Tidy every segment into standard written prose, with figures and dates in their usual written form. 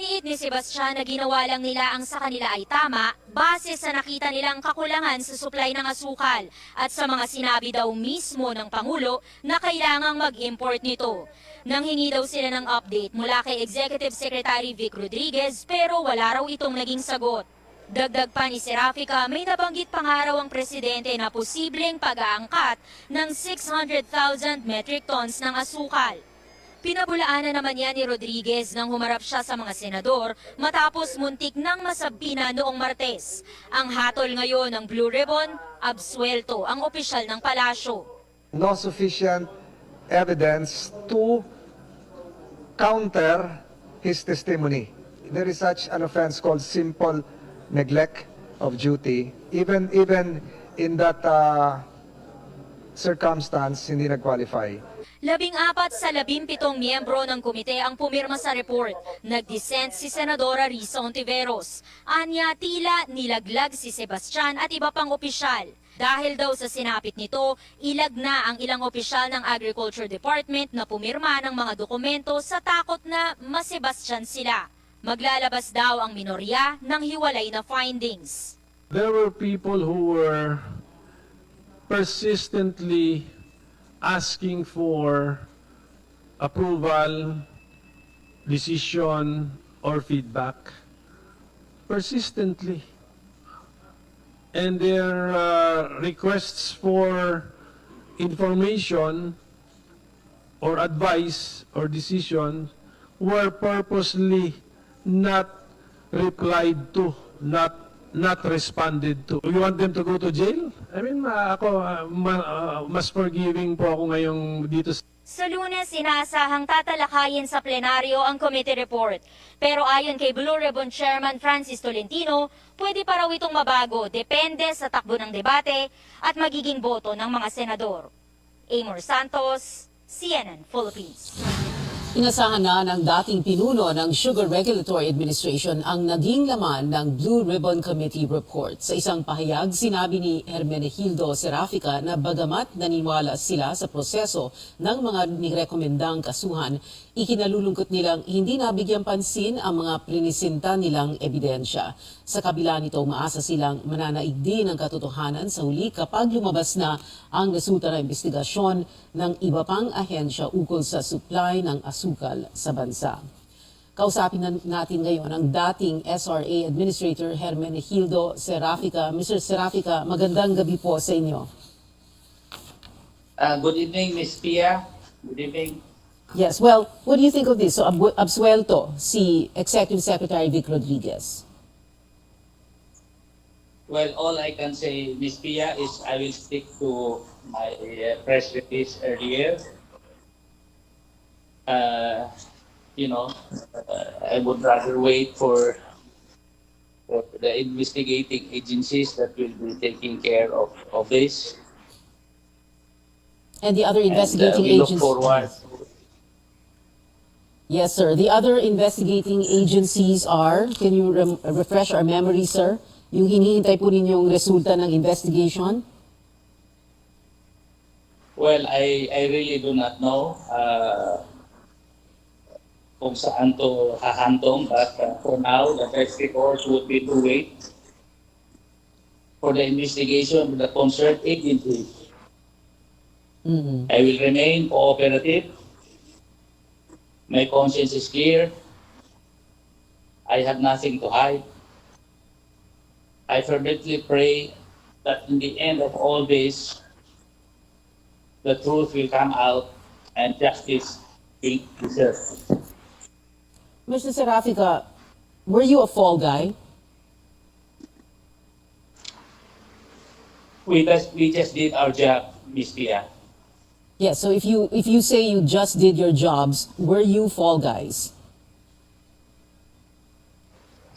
Iginiit ni Sebastian na ginawa lang nila ang sa kanila ay tama base sa nakita nilang kakulangan sa supply ng asukal at sa mga sinabi daw mismo ng Pangulo na kailangang mag-import nito. Nanghingi daw sila ng update mula kay Executive Secretary Vic Rodriguez pero wala raw itong naging sagot. Dagdag pa ni Serafica, may nabanggit pa nga raw ang presidente na posibleng pag-aangkat ng 600,000 metric tons ng asukal. Pinabulaanan naman niya ni Rodriguez nang humarap siya sa mga senador matapos muntik nang masabina noong Martes. Ang hatol ngayon ng Blue Ribbon, absuelto ang opisyal ng palasyo. No sufficient evidence to counter his testimony. There is such an offense called simple neglect of duty. Even in that circumstance, hindi nag-qualify. 14 sa 17 miyembro ng komite ang pumirma sa report. Nag-dissent si Senadora Risa Hontiveros. Anya, tila nilaglag si Sebastian at iba pang opisyal. Dahil daw sa sinapit nito, ilag na ang ilang opisyal ng Agriculture Department na pumirma ng mga dokumento sa takot na ma-Sebastian sila. Maglalabas daw ang minorya ng hiwalay na findings. There were people who were persistently asking for approval, decision, or feedback. Persistently. And their requests for information or advice or decision were purposely not replied to, not responded to. You want them to go to jail? I mean, mas forgiving po ako ngayong dito. Sa Lunes, inaasahang tatalakayin sa plenaryo ang committee report. Pero ayon kay Blue Ribbon Chairman Francis Tolentino, pwede pa raw itong mabago, depende sa takbo ng debate at magiging boto ng mga senador. Amor Santos, CNN Philippines. Inasahan na ng dating pinuno ng Sugar Regulatory Administration ang naging laman ng Blue Ribbon Committee report. Sa isang pahayag, sinabi ni Hermenegildo Serafica na bagamat naniniwala sila sa proseso ng mga nirekomendang kasuhan, ikinalulungkot nilang hindi nabigyan pansin ang mga prinisinta nilang ebidensya. Sa kabila nito, umaasa silang mananaig din ang katotohanan sa huli kapag lumabas na ang resulta ng investigasyon ng iba pang ahensya ukol sa supply ng asukal sa bansa. Kausapin natin ngayon ang dating SRA Administrator Hermenegildo Serafica. Mr. Serafica, magandang gabi po sa inyo. Good evening, Ms. Pia. Good evening. Yes, well, what do you think of this? So, absuelto si Executive Secretary Vic Rodriguez. Well, all I can say, Ms. Pia, is I will stick to my press release earlier. I would rather wait for the investigating agencies that will be taking care of this. And the other investigating we agencies. look forward. Yes, sir. The other investigating agencies are, can you refresh our memory, sir? Yung hinihintay po ninyong resulta ng investigation? Well, I really do not know kung saan to hahantong, but for now, the best course would be to wait for the investigation of the concerned agency. I will remain cooperative. My conscience is clear. I have nothing to hide. I fervently pray that in the end of all this, the truth will come out and justice will be served. Mr. Serafica, were you a fall guy? We just did our job, Ms. Pia. Yes, so if you say you just did your jobs, were you fall guys?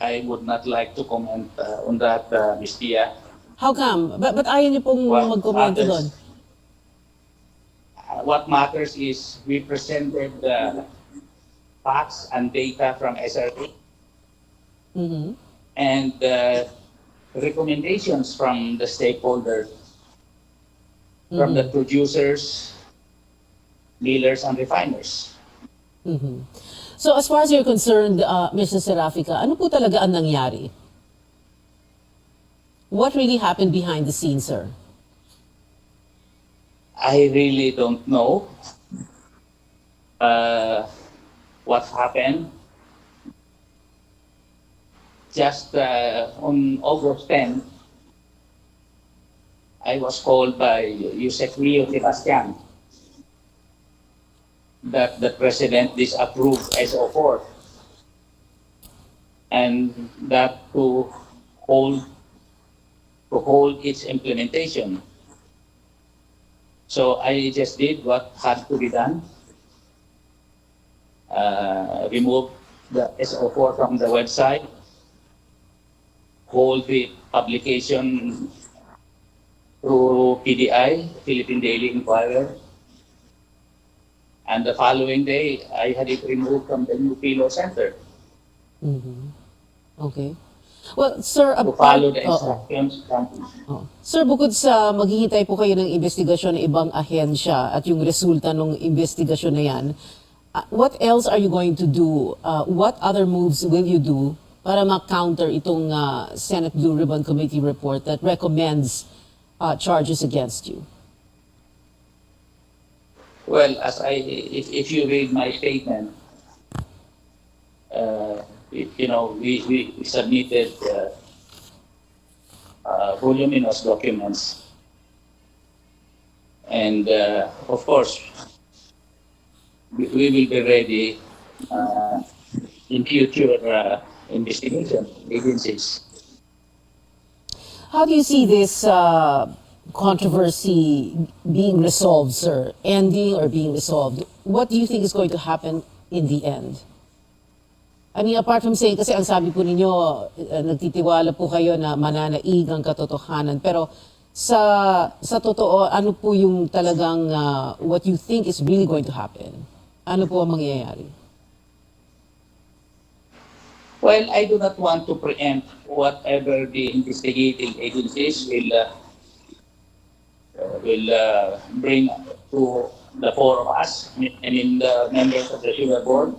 I would not like to comment on that, Ms. Pia. How come? But ayaw niyo pong mag-komento doon? What matters is we presented the facts and data from SRA and recommendations from the stakeholders, from the producers, dealers, and refiners. So as far as you're concerned, Mr. Serafica, ano po talaga ang nangyari? What really happened behind the scenes, sir? I really don't know what happened. Just on August 10, I was called by Yusek Leo Sebastian that the President disapproved SO4 and that to hold its implementation. So I just did what had to be done. Remove the SO4 from the website, hold the publication through PDI, Philippine Daily Inquirer, and the following day, I had it removed from the new Pilo Center Okay. Well, sir, to follow the instructions from Sir, bukod sa maghihintay po kayo ng investigasyon ng ibang ahensya at yung resulta ng investigasyon na yan, what else are you going to do? What other moves will you do para ma-counter itong Senate Blue Ribbon Committee report that recommends charges against you? Well, if you read my statement, we submitted voluminous documents, and of course, we will be ready in future investigation agencies. How do you see this controversy being resolved, sir? Ending or being resolved? What do you think is going to happen in the end? I mean, apart from saying, kasi ang sabi po ninyo, nagtitiwala po kayo na mananaig ang katotohanan. Pero sa totoo, ano po yung talagang what you think is really going to happen? Ano po ang mangyayari? Well, I do not want to preempt whatever the investigating agencies will bring to the four of us. I mean, the members of the Sugar Board,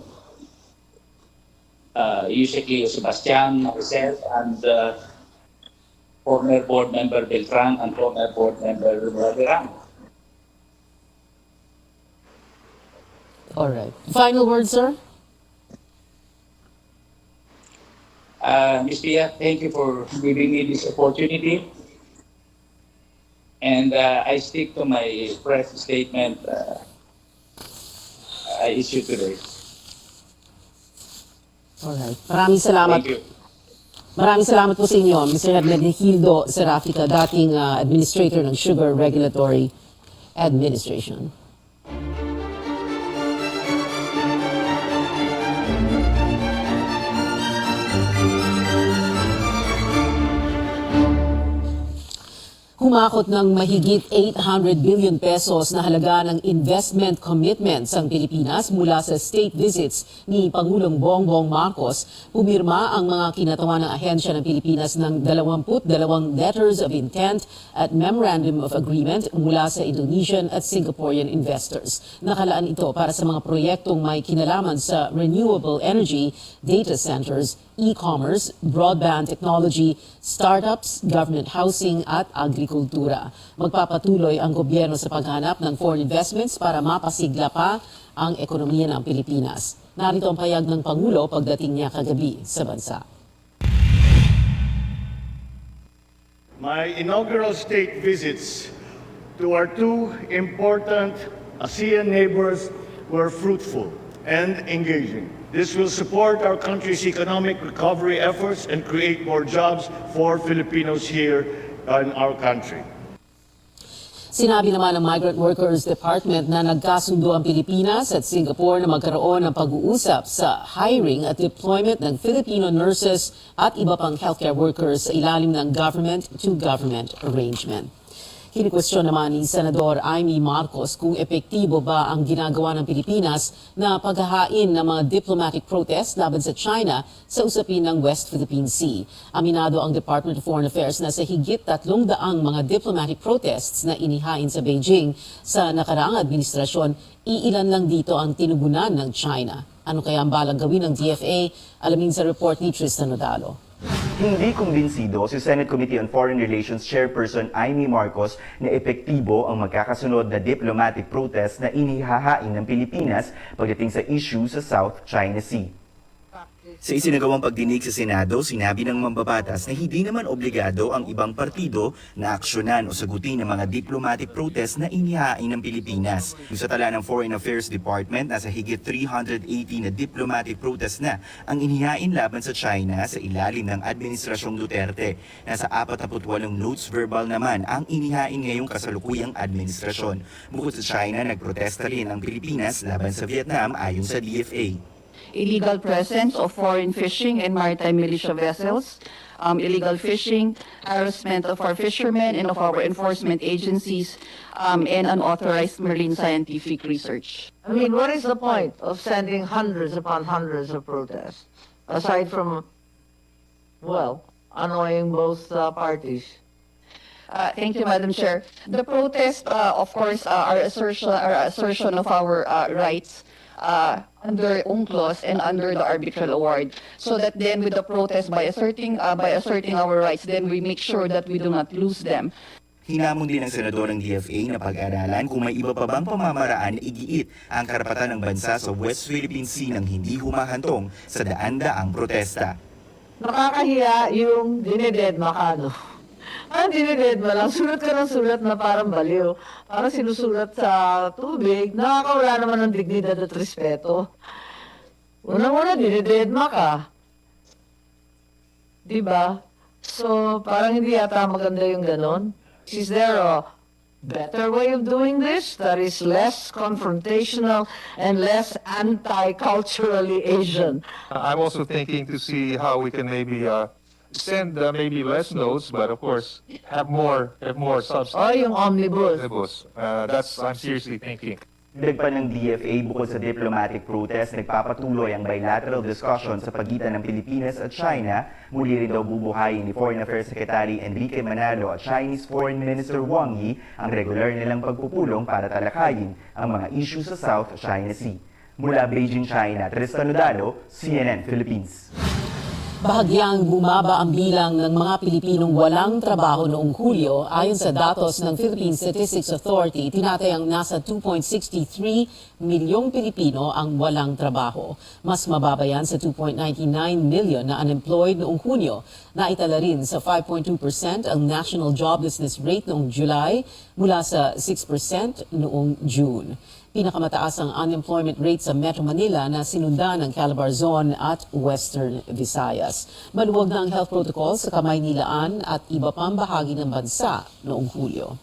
Yusek Leo Sebastian, myself, and former board member Beltran and former board member Ravirang. All right. Final word, sir? Ms. Pia, thank you for giving me this opportunity. And I stick to my press statement I issued today. All right. Maraming salamat. Thank you. Maraming salamat po sa inyo, Mr. Hermenegildo Serafica, dating administrator ng Sugar Regulatory Administration. Humakot ng mahigit 800 billion pesos na halaga ng investment commitments ang Pilipinas mula sa state visits ni Pangulong Bongbong Marcos. Pumirma ang mga kinatawan ng ahensya ng Pilipinas ng 22 letters of intent at memorandum of agreement mula sa Indonesian at Singaporean investors. Nakalaan ito para sa mga proyektong may kinalaman sa renewable energy, data centers, e-commerce, broadband technology, startups, government housing at agrikultura. Magpapatuloy ang gobyerno sa paghanap ng foreign investments para mapasigla pa ang ekonomiya ng Pilipinas. Narito ang payag ng Pangulo pagdating niya kagabi sa bansa. My inaugural state visits to our two important ASEAN neighbors were fruitful and engaging. This will support our country's economic recovery efforts and create more jobs for Filipinos here in our country. Sinabi naman ng Migrant Workers Department na nagkasundo ang Pilipinas at Singapore na magkaroon ng pag-uusap sa hiring at deployment ng Filipino nurses at iba pang healthcare workers sa ilalim ng government-to-government arrangement. Kinikwestiyon naman ni Senador Amy Marcos kung epektibo ba ang ginagawa ng Pilipinas na paghahain ng mga diplomatic protest laban sa China sa usapin ng West Philippine Sea. Aminado ang Department of Foreign Affairs na sa higit 300 mga diplomatic protests na inihain sa Beijing sa nakaraang administrasyon, iilan lang dito ang tinugunan ng China. Ano kaya ang balang gawin ng DFA? Alamin sa report ni Tristan Nodalo. Hindi kumbinsido si Senate Committee on Foreign Relations Chairperson Amy Marcos na epektibo ang magkakasunod na diplomatic protest na inihahain ng Pilipinas pagdating sa issue sa South China Sea. Sa isinagawang pagdinig sa Senado, sinabi ng mambabatas na hindi naman obligado ang ibang partido na aksyonan o sagutin ang mga diplomatic protest na inihain ng Pilipinas. Sa tala ng Foreign Affairs Department, nasa higit 380 na diplomatic protest na ang inihain laban sa China sa ilalim ng Administrasyong Duterte. Nasa 48 notes verbal naman ang inihain ngayong kasalukuyang administrasyon. Bukod sa China, nagprotesta rin ang Pilipinas laban sa Vietnam ayon sa DFA. Illegal presence of foreign fishing and maritime militia vessels, illegal fishing, harassment of our fishermen and of our enforcement agencies, and unauthorized marine scientific research. I mean, what is the point of sending hundreds upon hundreds of protests, aside from, well, annoying both parties? Thank you, Madam Chair. The protest, of course, our assertion of our rights under UNCLOS and under the arbitral award, so that then with the protest by asserting our rights, then we make sure that we do not lose them. Hinamon din ng senador ng DFA na pag-aralan kung may iba pa bang pamamaraan na igiit ang karapatan ng bansa sa West Philippine Sea nang hindi humahantong sa daan-daang protesta. Nakakahiya yung dinededma ka, no? Dinededma lang, sulat ka ng sulat na parang baliw. Parang sinusulat sa tubig, nakakawala naman ng dignidad at respeto. Unang-una, dinededma ka. Diba? So, parang hindi yata maganda yung ganon. Is there a better way of doing this that is less confrontational and less anti-culturally Asian? I'm also thinking to see how we can maybe send maybe less notes, but of course have more substance. Oh, yung omnibus. I'm seriously thinking. Dagpa ng DFA, bukod sa diplomatic protest, nagpapatuloy ang bilateral discussion sa pagitan ng Pilipinas at China. Muli rin daw bubuhayin ni Foreign Affairs Secretary Enrique Manalo at Chinese Foreign Minister Wang Yi ang regular nilang pagpupulong para talakayin ang mga issue sa South China Sea. Mula Beijing, China, Tristan Nodalo, CNN Philippines. Bahagyang bumaba ang bilang ng mga Pilipinong walang trabaho noong Hulyo. Ayon sa datos ng Philippine Statistics Authority, tinatayang nasa 2.63 milyong Pilipino ang walang trabaho. Mas mababa yan sa 2.99 million na unemployed noong Hunyo. Naitala rin sa 5.2% ang national joblessness rate noong July mula sa 6% noong June. Pinakamataas ang unemployment rate sa Metro Manila na sinundan ng Calabarzon at Western Visayas. Maluwag na ang health protocol sa Kamaynilaan at iba pang bahagi ng bansa noong Hulyo.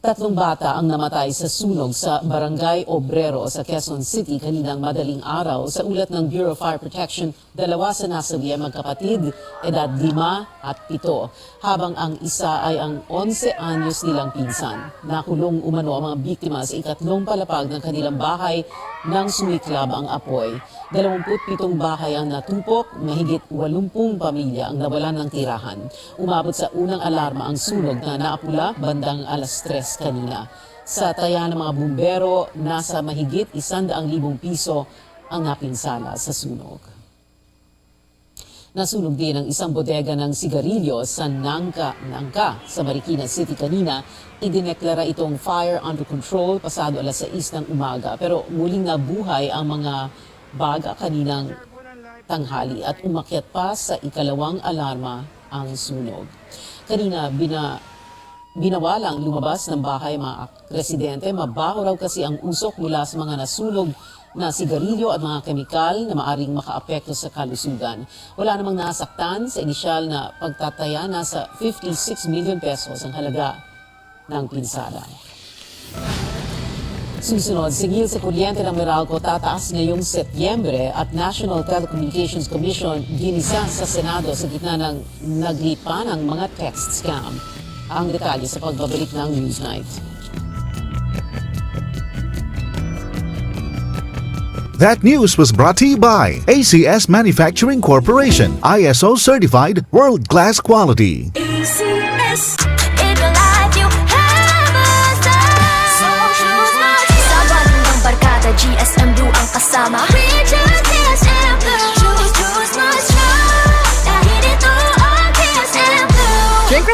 3 bata ang namatay sa sunog sa Barangay Obrero sa Quezon City kaninang madaling araw. Sa ulat ng Bureau of Fire Protection, 2 sa nasawi ay magkapatid, edad 5 at 7, habang ang isa ay ang 11 anyos nilang pinsan. Nakulong umano ang mga biktima sa ikatlong palapag ng kanilang bahay nang sumiklab ang apoy. 27 bahay ang natupok, mahigit 80 pamilya ang nawalan ng tirahan. Umabot sa unang alarma ang sunog na naapula bandang alas 3 kanina. Sa taya ng mga bumbero, nasa mahigit 100,000 piso ang napinsala sa sunog. Nasunog din ang isang bodega ng sigarilyo sa Nangka sa Marikina City kanina. Idineklara itong fire under control pasado alas 6 ng umaga. Pero muling nabuhay ang mga baga kaninang tanghali at umakyat pa sa ikalawang alarma ang sunog. Kanina binawalang lumabas ng bahay mga residente. Mabaho raw kasi ang usok mula sa mga nasunog na sigarilyo at mga kemikal na maaring makaapekto sa kalusugan. Wala namang nasaktan sa inisyal na pagtataya. Nasa 56 million pesos ang halaga ng pinsala. Susunod, sigil sa kuryente ng Meralco tataas ngayong Setyembre at National Telecommunications Commission ginisa sa Senado sa gitna ng naglipa ng mga text scam. Ang detalye sa pagbabalik ng Newsnight. That news was brought to you by ACS Manufacturing Corporation, ISO certified world-class quality. ACS, it'll you have a star. So choose not. Sa bandang barkada, GSM Blue ang kasama.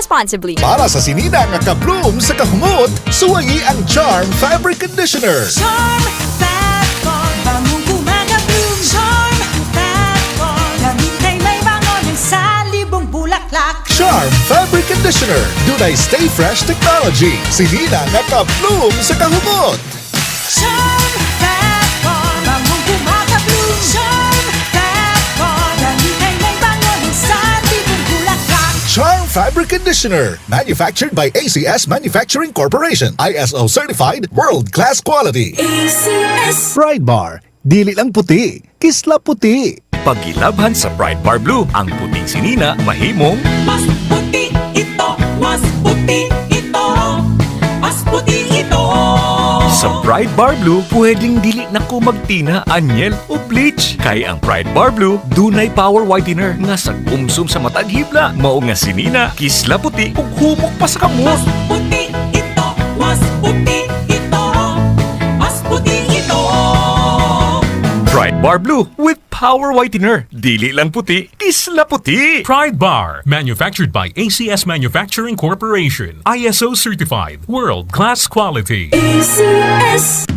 responsibly. Para sa sinina nga ka-bloom sa kahumot, suwayi ang Charm Fabric Conditioner. Charm Fat-Con, bangong kumaga-bloom. Charm Fat-Con, gamit ay may bango ng salibong bulaklak. Charm Fabric Conditioner. Dunay Stay Fresh Technology. Sinina nga ka-bloom sa kahumot. Charm Fat-Con, bangong kumaga-bloom. Charm Fat-Con, gamit ay may bango ng salibong bulaklak. Charm Fabric Conditioner. Manufactured by ACS Manufacturing Corporation. ISO certified, world-class quality. ACS. Pride Bar. Dili lang puti. Kisla puti. Pagilabhan sa Pride Bar Blue, ang puting sinina mahimong Mas puti ito, mas puti ito, mas puti ito. sa Pride Bar Blue, pwedeng dili na ko magtina, anyel o bleach. Kaya ang Pride Bar Blue, dunay power whitener nga sa kumsum sa matag hibla, mao nga sinina, kisla puti ug humok pa sa kamot. Mas puti ito, mas puti ito, mas puti ito. Pride Bar Blue with power whitener. Dili lang puti, kisla puti. Pride Bar, manufactured by ACS Manufacturing Corporation. ISO certified, world-class quality. ACS.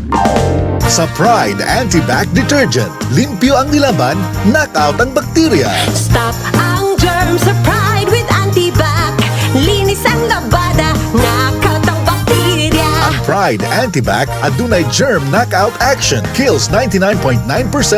Sa Pride Anti-Bac Detergent, limpyo ang nilaban, knockout ang bakterya. Stop ang germs sa Pride with Antibac. Linis ang labada, knockout ang bakterya. Ang Pride Anti-Bac adunay germ knockout action. Kills 99.9%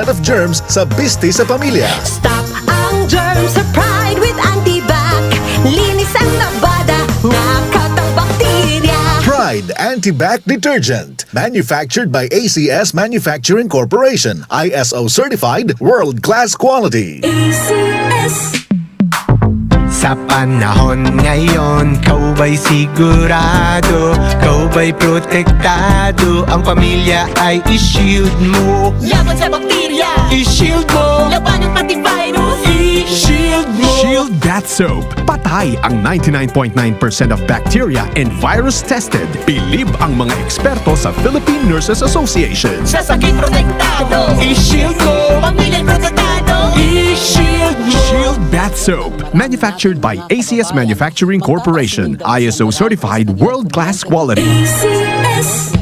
of germs sa biste sa pamilya. Stop ang germs sa Pride with Antibac. Linis ang labada, knockout ang bakterya. Pride Anti-Bac Detergent. Manufactured by ACS Manufacturing Corporation. ISO certified, world-class quality. ACS. Sa panahon ngayon, kau ba'y sigurado? Kau ba'y protektado? Ang pamilya ay i-shield mo. Laban sa bakterya, I-shield mo. laban ng antivirus. I-shield mo. Shield Bath Soap. Patay ang 99.9% of bacteria and virus tested. Bilib ang mga eksperto sa Philippine Nurses Association. Sa sakit protektado, I-shield mo. pamilya protektado. I-shield mo. Shield Bath Soap. Manufactured by ACS Manufacturing Corporation. ISO certified, world-class quality. ACS.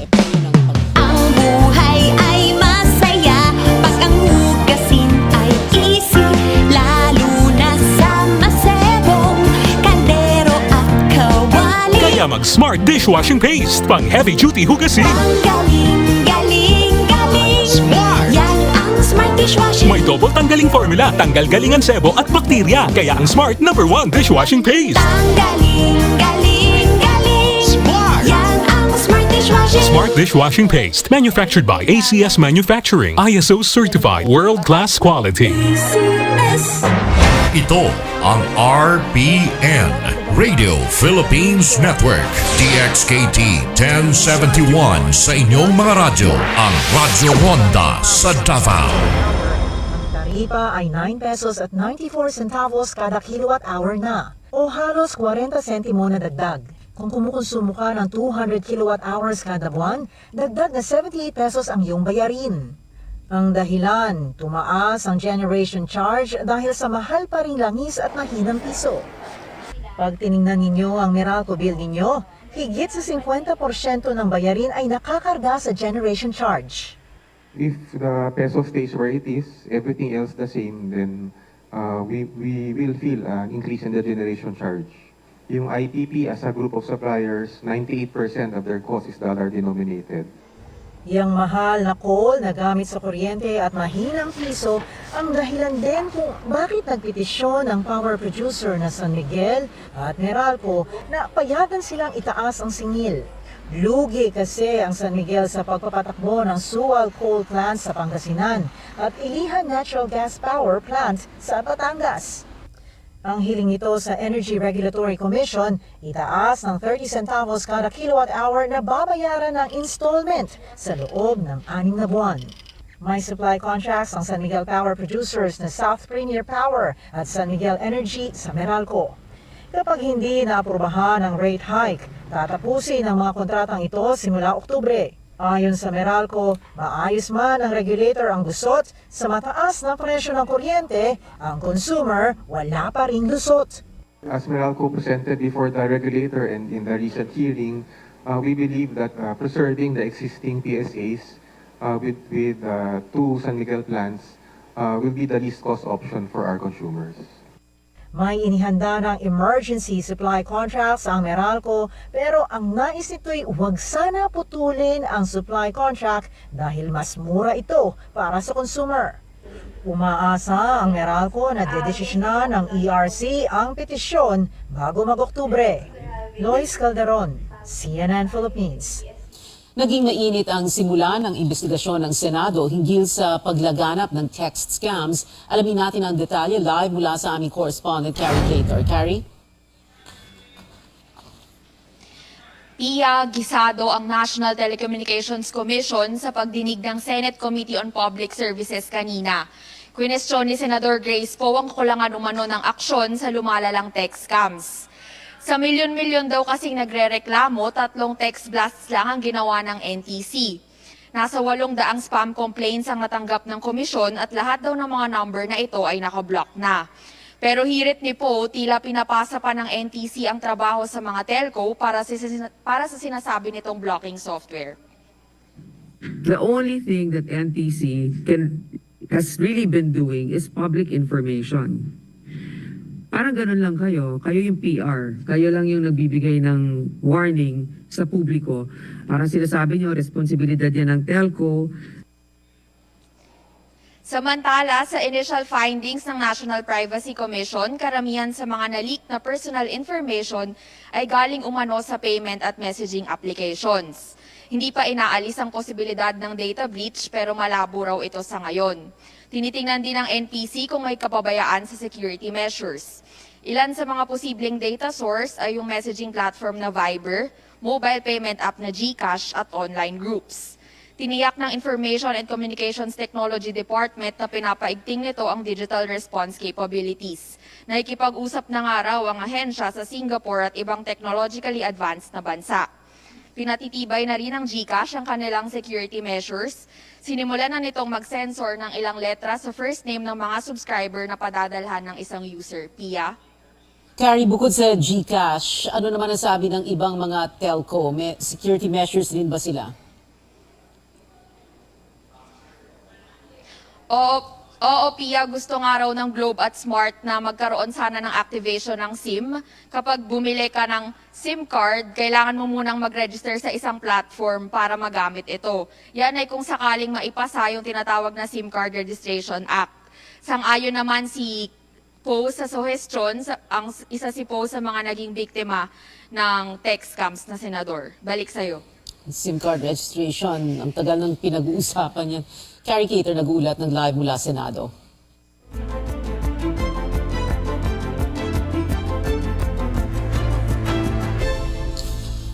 Ang buhay ay masaya pag ang hugasin ay easy, lalo na sa masebong kaldero at kawali. Kaya mag-Smart Dishwashing Paste, pang heavy-duty hugasin. Ang galing, galing, galing. Smart. Yan ang Smart Dishwashing. May double tanggaling formula, tanggal galingan sebo at bakterya. Kaya ang Smart #1 Dishwashing Paste. Ang galing, galing, galing. Smart. Yan ang Smart Dishwashing. Smart Dishwashing Paste, manufactured by ACS Manufacturing. ISO certified, world-class quality. ACS. Ito ang RPN, Radio Philippines Network, DXKT 1071 sa inyong mga radyo, ang Radyo Ronda sa Davao. Taripa ay 9 pesos at 94 centavos kada kilowatt hour na, o halos 40 sentimo na dagdag. Kung kumukonsumo ka ng 200 kilowatt hours kada buwan, dagdag na 78 pesos ang iyong bayarin. Ang dahilan, tumaas ang generation charge dahil sa mahal pa ring langis at mahinang piso. Pag tiningnan ninyo ang Meralco bill ninyo, higit sa 50% ng bayarin ay nakakarga sa generation charge. If the peso stays where it is, everything else the same, then we will feel an increase in the generation charge. Yung IPP as a group of suppliers, 98% of their cost is dollar denominated. Yang mahal na coal na gamit sa kuryente at mahinang piso ang dahilan din kung bakit nagpetisyon ang power producer na San Miguel at Meralco na payagan silang itaas ang singil. Lugi kasi ang San Miguel sa pagpapatakbo ng Sual Coal Plant sa Pangasinan at Ilihan Natural Gas Power Plant sa Batangas. Ang hiling nito sa Energy Regulatory Commission, itaas ng 30 centavos kada kilowatt hour na babayaran ng installment sa loob ng 6 na buwan. May supply contracts ang San Miguel Power Producers na South Premier Power at San Miguel Energy sa Meralco. Kapag hindi naaprubahan ang rate hike, tatapusin ang mga kontratang ito simula Oktubre. Ayon sa Meralco, maayos man ang regulator ang gusot, sa mataas na presyo ng kuryente, ang consumer wala pa ring lusot. As Meralco presented before the regulator and in the recent hearing, we believe that preserving the existing PSAs with two San Miguel plants will be the least cost option for our consumers. May inihanda ng emergency supply contracts ang Meralco pero ang nais nito'y huwag sana putulin ang supply contract dahil mas mura ito para sa consumer. Umaasa ang Meralco na dedesisyonan ng ERC ang petisyon bago mag-Oktubre. Lois Calderon, CNN Philippines. Naging mainit ang simula ng investigasyon ng Senado hinggil sa paglaganap ng text scams. Alamin natin ang detalye live mula sa aming correspondent Carrie Cater. Carrie? Pia, gisado ang National Telecommunications Commission sa pagdinig ng Senate Committee on Public Services kanina. Kwinestyon ni Senador Grace Poe ang kulangan umano ng aksyon sa lumalalang text scams. Sa milyon-milyon daw kasing nagrereklamo, 3 text blasts lang ang ginawa ng NTC. Nasa 800 spam complaints ang natanggap ng komisyon at lahat daw ng mga number na ito ay nakablock na. Pero hirit ni Poe, tila pinapasa pa ng NTC ang trabaho sa mga telco para sa sinasabi nitong blocking software. The only thing that NTC has really been doing is public information. Parang ganun lang kayo yung PR, kayo lang yung nagbibigay ng warning sa publiko. Parang sinasabi nyo, responsibilidad yan ng telco. Samantala, sa initial findings ng National Privacy Commission, karamihan sa mga na-leak na personal information ay galing umano sa payment at messaging applications. Hindi pa inaalis ang posibilidad ng data breach pero malabo raw ito sa ngayon. Tinitingnan din ng NPC kung may kapabayaan sa security measures. Ilan sa mga posibleng data source ay yung messaging platform na Viber, mobile payment app na GCash at online groups. Tiniyak ng Information and Communications Technology Department na pinapaigting nito ang digital response capabilities. Nakikipag-usap na nga raw ang ahensya sa Singapore at ibang technologically advanced na bansa. Pinatitibay na rin ng GCash ang kanilang security measures. Sinimulan na nitong mag-sensor ng ilang letra sa first name ng mga subscriber na padadalhan ng isang user. Pia? Carrie, bukod sa GCash, ano naman ang sabi ng ibang mga telco? May security measures din ba sila? Oo, Pia, gusto nga raw ng Globe at Smart na magkaroon sana ng activation ng SIM. Kapag bumili ka ng SIM card, kailangan mo munang mag-register sa isang platform para magamit ito. Yan ay kung sakaling maipasa yung tinatawag na SIM Card Registration Act. Sang-ayon naman si Poe sa suggestion, isa si Poe sa mga naging biktima ng text scams na senador. Balik sa'yo. SIM card registration, ang tagal ng pinag-uusapan yan. Carrie Cater nag-uulat ng live mula Senado.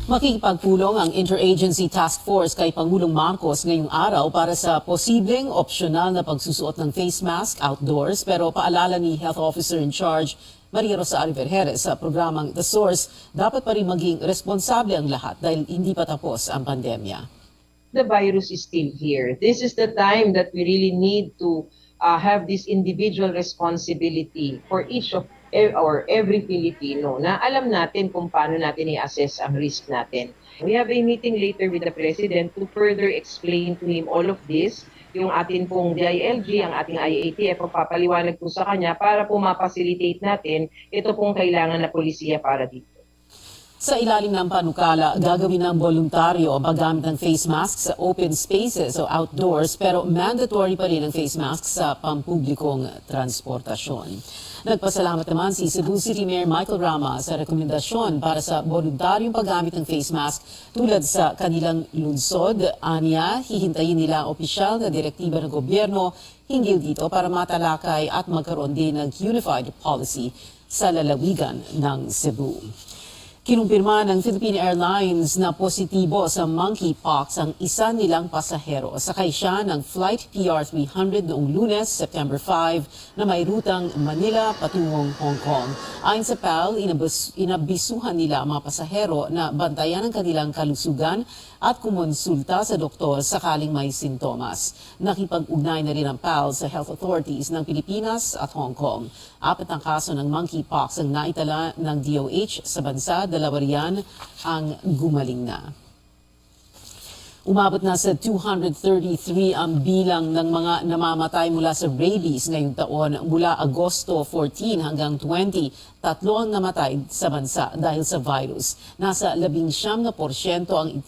Makikipagpulong ang Interagency Task Force kay Pangulong Marcos ngayong araw para sa posibleng opsyonal na pagsusuot ng face mask outdoors, pero paalala ni Health Officer in Charge Maria Rosario Vergeres sa programang The Source, dapat pa rin maging responsable ang lahat dahil hindi pa tapos ang pandemya. The virus is still here. This is the time that we really need to have this individual responsibility for each of or every Filipino na alam natin kung paano natin i-assess ang risk natin. We have a meeting later with the President to further explain to him all of this. Yung atin pong DILG, ang ating IATF, papaliwanag po sa kanya para po ma-facilitate natin ito pong kailangan na polisiya para dito. Sa ilalim ng panukala, gagawin ng voluntaryo ang paggamit ng face mask sa open spaces o outdoors pero mandatory pa rin ang face mask sa pampublikong transportasyon. Nagpasalamat naman si Cebu City Mayor Michael Rama sa rekomendasyon para sa voluntaryong paggamit ng face mask tulad sa kanilang lungsod. Aniya, hihintayin nila ang opisyal na direktiba ng gobyerno hinggil dito para matalakay at magkaroon din ng unified policy sa lalawigan ng Cebu. Kinumpirma ng Philippine Airlines na positibo sa monkeypox ang isa nilang pasahero. Sakay siya ng Flight PR300 noong Lunes, September 5, na may rutang Manila patungong Hong Kong. Ayon sa PAL, inabisuhan nila ang mga pasahero na bantayan ang kanilang kalusugan at kumonsulta sa doktor sakaling may sintomas. Nakipag-ugnay na rin ang PAL sa health authorities ng Pilipinas at Hong Kong. 4 ang kaso ng monkeypox ang naitala ng DOH sa bansa, 2 riyan ang gumaling na. Umabot na sa 233 ang bilang ng mga namamatay mula sa rabies ngayong taon. Mula Agosto 14 hanggang 20, 3 ang namatay sa bansa dahil sa virus. Nasa 19% ang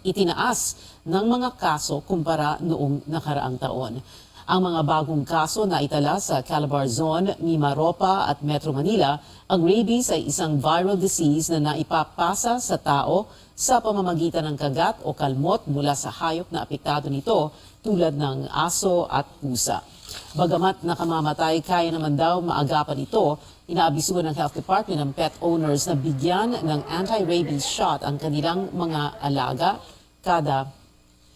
itinaas ng mga kaso kumpara noong nakaraang taon. Ang mga bagong kaso na itala sa Calabar Zone, Mimaropa at Metro Manila. Ang rabies ay isang viral disease na naipapasa sa tao sa pamamagitan ng kagat o kalmot mula sa hayop na apektado nito tulad ng aso at pusa. Bagamat nakamamatay, kaya naman daw maagapan ito. Inaabisuhan ng Health Department ng pet owners na bigyan ng anti-rabies shot ang kanilang mga alaga kada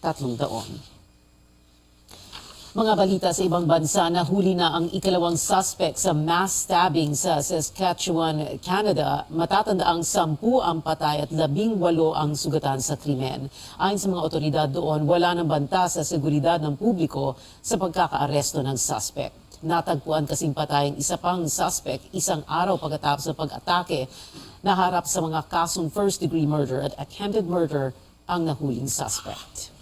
3 taon. Mga balita sa ibang bansa, nahuli na ang ikalawang suspect sa mass stabbing sa Saskatchewan, Canada. Matatandaang 10 ang patay at 18 ang sugatan sa krimen. Ayon sa mga otoridad doon, wala nang banta sa seguridad ng publiko sa pagkakaaresto ng suspect. Natagpuan kasing patay ang isa pang suspect 1 araw pagkatapos ng pag-atake. Naharap sa mga kasong first-degree murder at attempted murder ang nahuling suspect.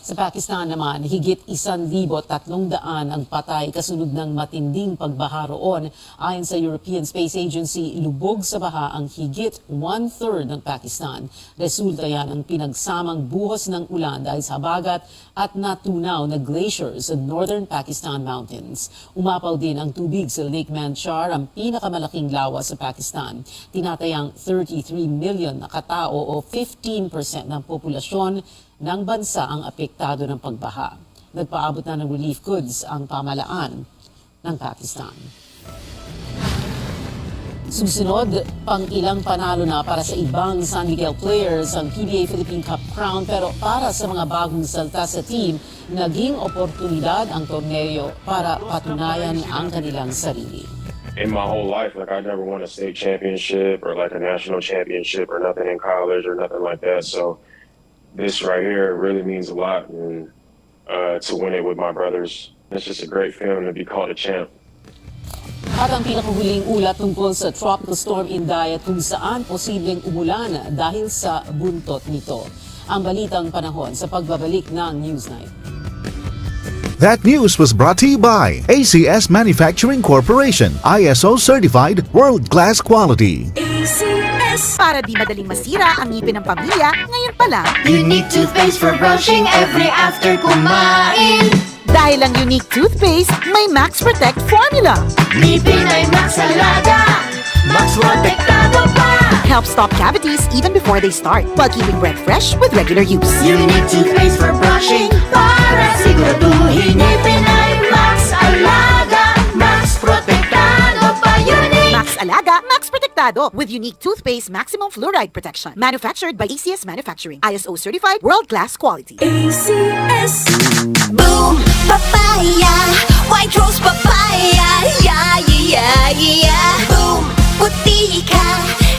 Sa Pakistan naman, higit 1,300 ang patay kasunod ng matinding pagbaha roon. Ayon sa European Space Agency, lubog sa baha ang higit 1/3 ng Pakistan. Resulta yan ang pinagsamang buhos ng ulan dahil sa habagat at natunaw na glaciers sa northern Pakistan mountains. Umapaw din ang tubig sa Lake Manchar, ang pinakamalaking lawa sa Pakistan. Tinatayang 33 million na katao o 15% ng populasyon ng bansa ang apektado ng pagbaha. Nagpaabot na ng relief goods ang pamahalaan ng Pakistan. Susunod, pang ilang panalo na para sa ibang San Miguel players ang PBA Philippine Cup crown, pero para sa mga bagong salta sa team, naging oportunidad ang torneo para patunayan ang kanilang sarili. In my whole life, like I never won a state championship or like a national championship or nothing in college or nothing like that. So this right here really means a lot, and to win it with my brothers, it's just a great feeling to be called a champ. At ang pinakahuling ulat tungkol sa Tropical Storm Inday at kung saan posibleng umulan dahil sa buntot nito. Ang balitang panahon sa pagbabalik ng Newsnight. That news was brought to you by ACS Manufacturing Corporation, ISO certified world-class quality. ACS, para di madaling masira ang ngipin ng pamilya, ngayon pa lang. Unique toothpaste for brushing every after kumain. Dahil ang unique toothpaste, may Max Protect formula. Ngipin ay Max Alaga, Max Protektado pa. Helps stop cavities even before they start, while keeping breath fresh with regular use. Unique toothpaste for brushing, para siguraduhin ngipin ay Max Alaga, Max Protektado pa. Unique Max Alaga, Max Protektado with unique toothpaste maximum fluoride protection. Manufactured by ACS Manufacturing. ISO certified world-class quality. ACS. Boom, papaya, white rose papaya, yeah, yeah, yeah. Boom, puti ka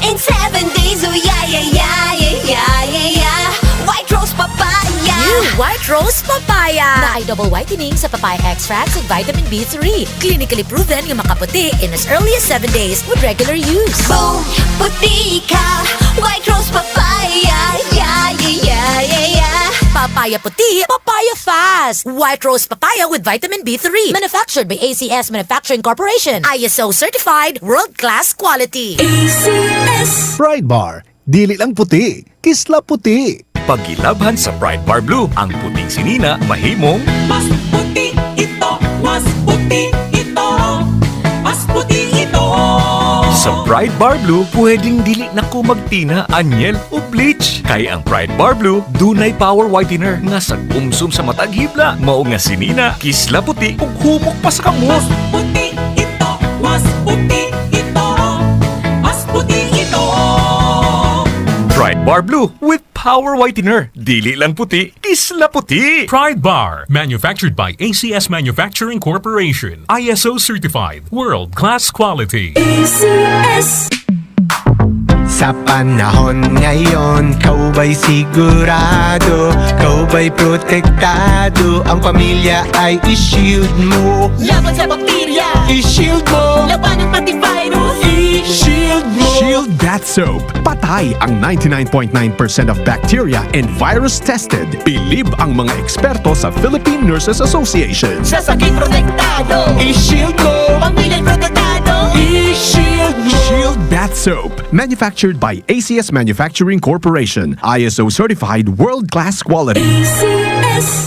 in 7 days, oh yeah, yeah, yeah, yeah, yeah, yeah. White rose papaya. New White Rose Papaya na ay double whitening sa papaya extracts and vitamin B3. Clinically proven yung makaputi in as early as 7 days with regular use. Boom, puti ka, white rose papaya, yeah, yeah, yeah, yeah, yeah. Papaya puti, papaya fast. White Rose Papaya with vitamin B3. Manufactured by ACS Manufacturing Corporation. ISO certified world-class quality. ACS. Pride Bar, dili lang puti, kisla puti. Pagilabhan sa Pride Bar Blue, ang puting sinina mahimong Mas puti ito, mas puti ito, mas puti ito. sa Pride Bar Blue, pwedeng dili na ko magtina, anyel o bleach. Kaya ang Pride Bar Blue, dunay power whitener nga sa kumsum sa matag hibla, mao nga sinina, kisla puti ug humok pa sa kamot. Mas puti ito, mas puti ito, mas puti ito. Pride Bar Blue with power whitener. Dili lang puti, kisla puti. Pride Bar, manufactured by ACS Manufacturing Corporation. ISO certified, world-class quality. ACS. Sa panahon ngayon, kau ba'y sigurado? Kau ba'y protektado? Ang pamilya ay i-shield mo. Laban sa bakterya, I-shield mo. laban ng antivirus, I-shield mo. Shield That Soap. Patay ang 99.9% of bacteria and virus tested. Bilib ang mga eksperto sa Philippine Nurses Association. sa sakit protektado, I-shield mo. pamilya'y protektado, I-shield mo. Shield That Soap. Manufactured by ACS Manufacturing Corporation. ISO certified world-class quality.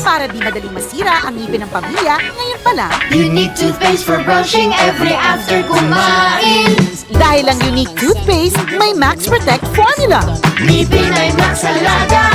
para di madaling masira ang ngipin ng pamilya, ngayon pa lang. Unique toothpaste for brushing every after kumain. Dahil ang unique toothpaste, may Max Protect formula. Ngipin ay Max Alaga,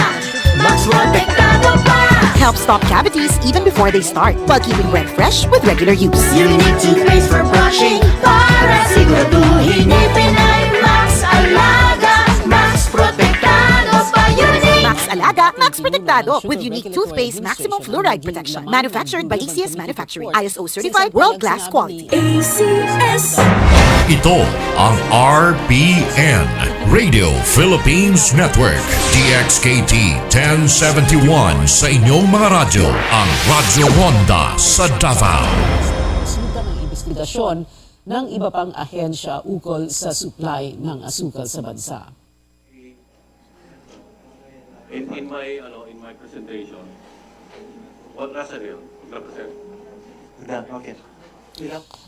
Max Protektado pa. Help stop cavities even before they start, while keeping breath fresh with regular use. Unique toothpaste for brushing para siguraduhin ngipin ay Max Alaga, Max Protektado pa. Unique Max Alaga, Max Protectado with unique toothpaste maximum fluoride protection. Manufactured by ACS Manufacturing. ISO certified world-class quality. ACS. Ito ang RBN, Radio Philippines Network. DXKT 1071 sa inyong mga radyo. Ang Radyo Ronda sa Davao. Resulta ng investigasyon ng iba pang ahensya ukol sa supply ng asukal sa bansa. In my presentation, what nasa rin? Represent? Okay.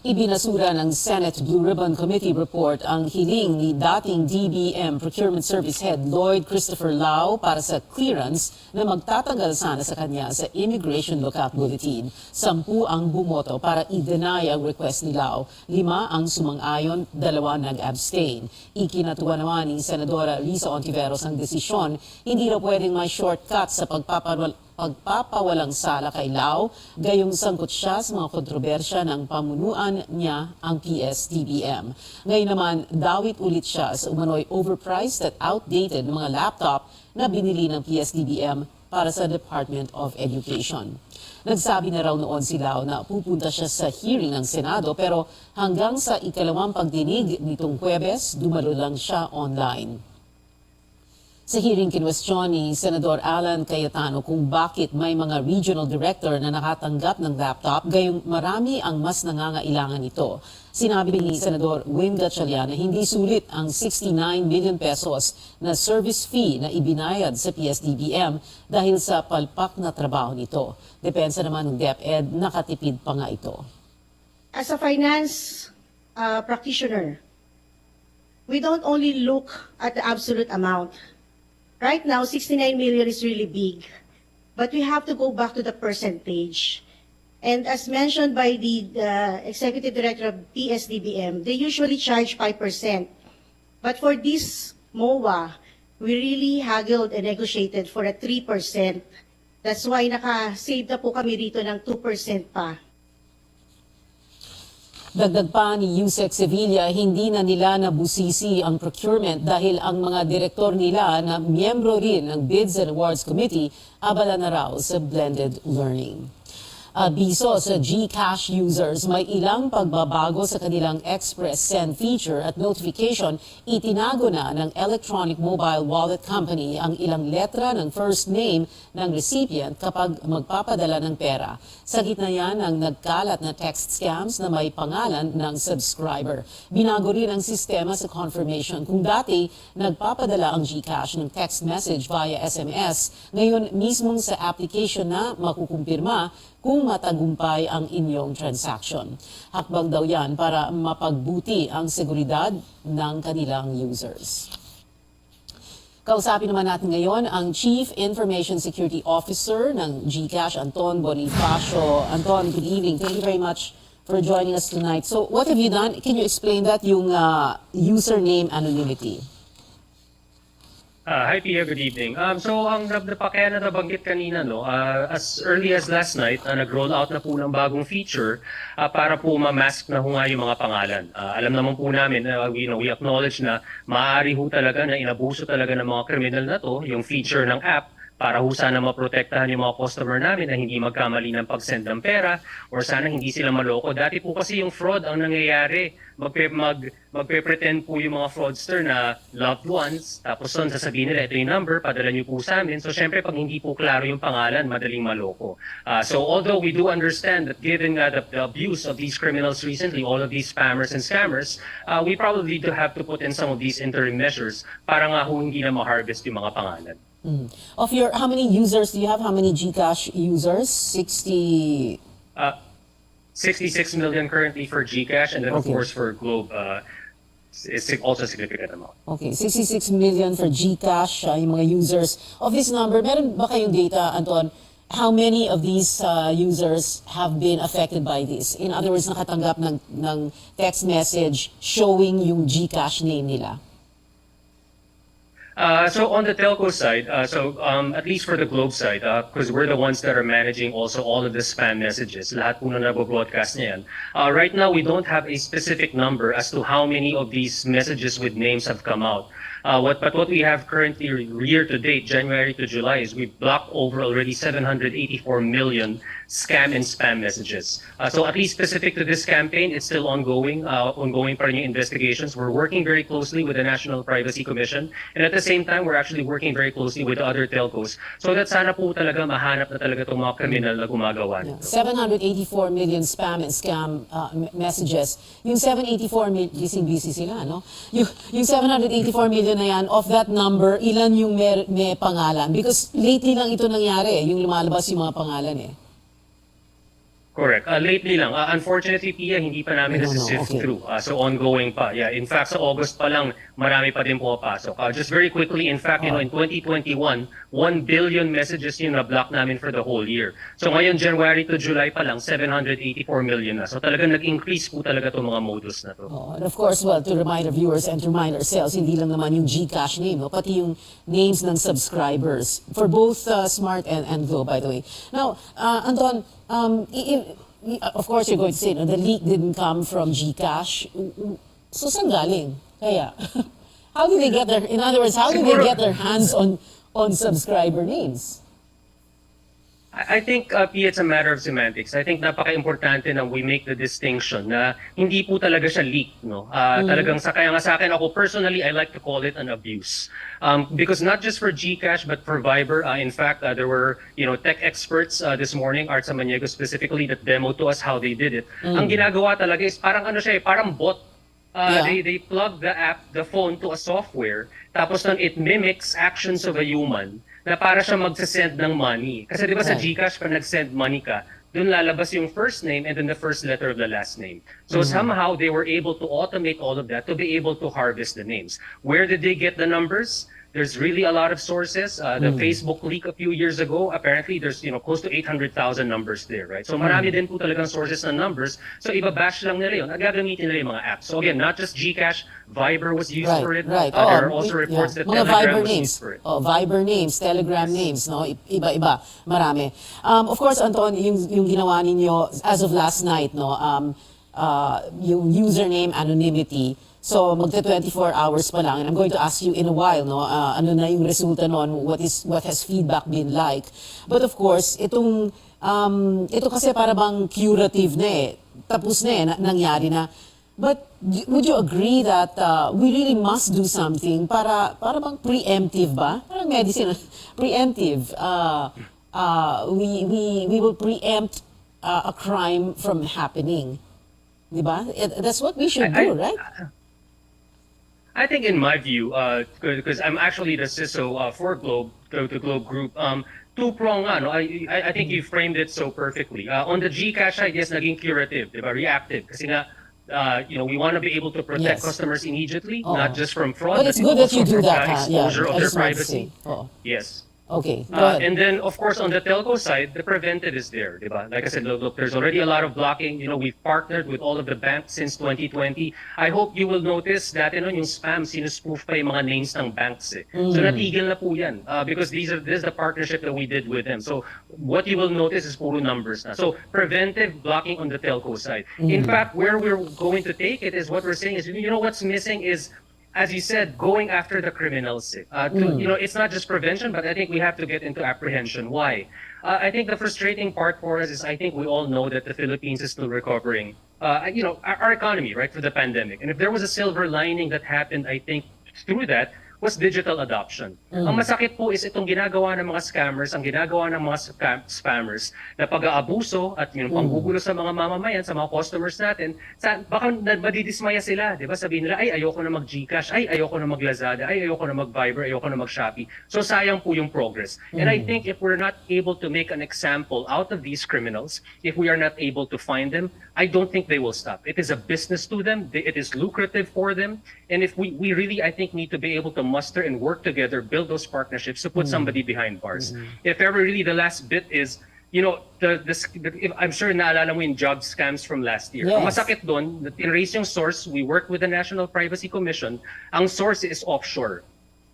Ibinasura ng Senate Blue Ribbon Committee report ang hiling ni dating DBM Procurement Service Head Lloyd Christopher Lau para sa clearance na magtatagal sana sa kanya sa Immigration Lookout Bulletin. 10 ang bumoto para i-deny ang request ni Lau. 5 ang sumang-ayon, 2 nag-abstain. Ikinatuwa naman ni Senadora Risa Hontiveros ang desisyon. Hindi raw pwedeng may shortcut sa pagpapawalang sala kay Lau, gayong sangkot siya sa mga kontrobersya ng pamunuan niya ang PS-DBM. Ngayon naman, dawit ulit siya sa umano'y overpriced at outdated na mga laptop na binili ng PS-DBM para sa Department of Education. Nagsabi na raw noon si Lau na pupunta siya sa hearing ng Senado pero hanggang sa ikalawang pagdinig nitong Huwebes, dumalo lang siya online. Sa hearing, kinwestiyon ni Senador Alan Cayetano kung bakit may mga regional director na nakatanggap ng laptop gayong marami ang mas nangangailangan nito. Sinabi ni Senador Win Gatchalian na hindi sulit ang 69 million pesos na service fee na ibinayad sa PS-DBM dahil sa palpak na trabaho nito. Depensa naman ng DepEd, nakatipid pa nga ito. As a finance practitioner, we don't only look at the absolute amount. Right now, 69 million is really big, but we have to go back to the percentage. And as mentioned by the Executive Director of PS-DBM, they usually charge 5%. But for this MOA, we really haggled and negotiated for a 3%. That's why naka-save na po kami rito ng 2% pa. Dagdag pa ni Yusek Sevilla, hindi na nila nabusisi ang procurement dahil ang mga direktor nila na miyembro rin ng Bids and Awards Committee abala na raw sa blended learning. Abiso sa GCash users, may ilang pagbabago sa kanilang Express Send feature at notification. Itinago na ng Electronic Mobile Wallet Company ang ilang letra ng first name ng recipient kapag magpapadala ng pera. Sa gitna yan ang nagkalat na text scams na may pangalan ng subscriber. Binago rin ang sistema sa confirmation. Kung dati nagpapadala ang GCash ng text message via SMS, ngayon mismong sa application na makukumpirma kung matagumpay ang inyong transaction. Hakbang daw yan para mapagbuti ang seguridad ng kanilang users. Kausapin naman natin ngayon ang Chief Information Security Officer ng GCash, Anton Bonifacio. Anton, good evening. Thank you very much for joining us tonight. So what have you done? Can you explain that, yung username anonymity? Hi Pia, good evening. So ang kaya na nabanggit kanina, no, as early as last night, nag-roll out na po ng bagong feature para po ma-mask na ho nga yung mga pangalan. Alam naman po namin, we acknowledge na maaari ho talaga na inabuso talaga ng mga kriminal na to, yung feature ng app para ho sana maprotektahan yung mga customer namin na hindi magkamali ng pag-send ng pera or sana hindi sila maloko. Dati po kasi yung fraud ang nangyayari. Magpe-pretend po yung mga fraudster na loved ones, tapos son sasabihin nila ito yung number, padala niyo po sa amin. So syempre pag hindi po klaro yung pangalan, madaling maloko. So although we do understand that given the abuse of these criminals recently, all of these spammers and scammers, we probably do have to put in some of these interim measures para nga ho hindi na ma-harvest yung mga pangalan. Of your, how many users do you have? How many GCash users? 66 million currently for GCash, and then of course for Globe, is also a significant amount. Okay, 66 million for GCash, yung mga users. Of this number, meron ba kayong data, Anton? How many of these users have been affected by this? In other words, nakatanggap ng text message showing yung GCash name nila? So on the telco side, at least for the Globe side, because we're the ones that are managing also all of the spam messages, lahat po na nabo-broadcast niya yan. Right now, we don't have a specific number as to how many of these messages with names have come out. But what we have currently year to date, January to July, is we've blocked over already 784 million scam and spam messages. So at least specific to this campaign, it's still ongoing. Ongoing pa rin yung investigations. We're working very closely with the National Privacy Commission, and at the same time, we're actually working very closely with the other telcos so that sana po talaga mahanap na talaga itong mga kriminal na gumagawa nito. 784 million spam and scam messages. Yung 784 million, busy sila, no? Yung 784 million na yan, of that number, ilan yung may pangalan? Because lately lang ito nangyari, yung lumalabas yung mga pangalan eh. Correct. Lately lang. Unfortunately, Pia, hindi pa namin nasi-sift through. So ongoing pa. Yeah. In fact, sa August pa lang, marami pa din pumapasok. Just very quickly, in fact, in 2021, 1 billion messages yung na-block namin for the whole year. So ngayon, January to July pa lang, 784 million na. So talagang nag-increase po talaga itong mga modus na to. And of course, well, to remind our viewers and to remind ourselves, hindi lang naman yung GCash name, no? Pati yung names ng subscribers for both Smart and Globe, by the way. Now, Anton, of course, you're going to say, no, the leak didn't come from GCash. So, saan galing? Kaya, how did they get their, in other words, how did they get their hands on subscriber names? I think, Pia, it's a matter of semantics. I think napaka-importante na we make the distinction na hindi po talaga siya leak, no? Talagang kaya nga sa akin, ako personally, I like to call it an abuse. Because not just for GCash, but for Viber. In fact, there were, tech experts this morning, Art Samaniego specifically, that demoed to us how they did it. Ang ginagawa talaga is parang parang bot. They plug the phone to a software, tapos nun it mimics actions of a human na para siya magsasend ng money. Kasi di ba sa GCash, pag nag-send money ka, dun lalabas yung first name and then the first letter of the last name. So somehow they were able to automate all of that to be able to harvest the names. Where did they get the numbers? There's really a lot of sources. The Facebook leak a few years ago, apparently there's close to 800,000 numbers there, right? So marami din po talagang sources ng numbers. So ibabash lang nila yun. Gagamitin nila yung mga apps. So again, not just GCash, Viber was used for it. There are also reports that Telegram was used for it. Viber names, Telegram names, no? Iba-iba, marami. Of course, Anton, yung ginawa ninyo as of last night, no? Yung username anonymity. So magta 24 hours pa lang, and I'm going to ask you in a while, no, ano na yung resulta noon, what has feedback been like. But of course, ito kasi para bang curative na eh, tapos na eh, nangyari na. But would you agree that we really must do something para bang preemptive ba? Parang medicine, preemptive. We will preempt a crime from happening. Diba? That's what we should do, right? I think in my view, because I'm actually the CISO for Globe, the Globe Group, two-prong ano, I think you framed it so perfectly. On the GCash side, yes, naging curative, diba? Reactive. Kasi nga, we want to be able to protect customers immediately, not just from fraud, but it's good that you do that, exposure of their privacy. Yes. Okay, go ahead. And then, of course, on the telco side, the preventive is there, diba? Like I said, look, there's already a lot of blocking. We've partnered with all of the banks since 2020. I hope you will notice that, yung spam, sinuspoof pa yung mga names ng banks eh. So natigil na po yan. Because this is the partnership that we did with them. So what you will notice is puro numbers na. So preventive blocking on the telco side. In fact, where we're going to take it is what we're saying is, what's missing is as you said, going after the criminals. It's not just prevention, but I think we have to get into apprehension. Why? I think the frustrating part for us is I think we all know that the Philippines is still recovering. Our economy, right, for the pandemic. And if there was a silver lining that happened, I think through that was digital adoption. Ang masakit po is itong ginagawa ng mga scammers, ang ginagawa ng mga spammers na pag-aabuso at yung panggugulo sa mga mamamayan, sa mga customers natin, baka madidismaya sila, di ba? Sabihin nila, ay ayoko na mag-Gcash, ay ayoko na mag-Lazada, ay ayoko na mag-Viber, ayoko na mag-Shopee. So sayang po yung progress. And I think if we're not able to make an example out of these criminals, if we are not able to find them, I don't think they will stop. It is a business to them, it is lucrative for them, and if we really, I think, need to be able to muster and work together, build those partnerships to put somebody behind bars. If ever really the last bit is, I'm sure naalala mo yung job scams from last year. Yes. Ang masakit doon, in-raise yung source, we work with the National Privacy Commission, ang source is offshore,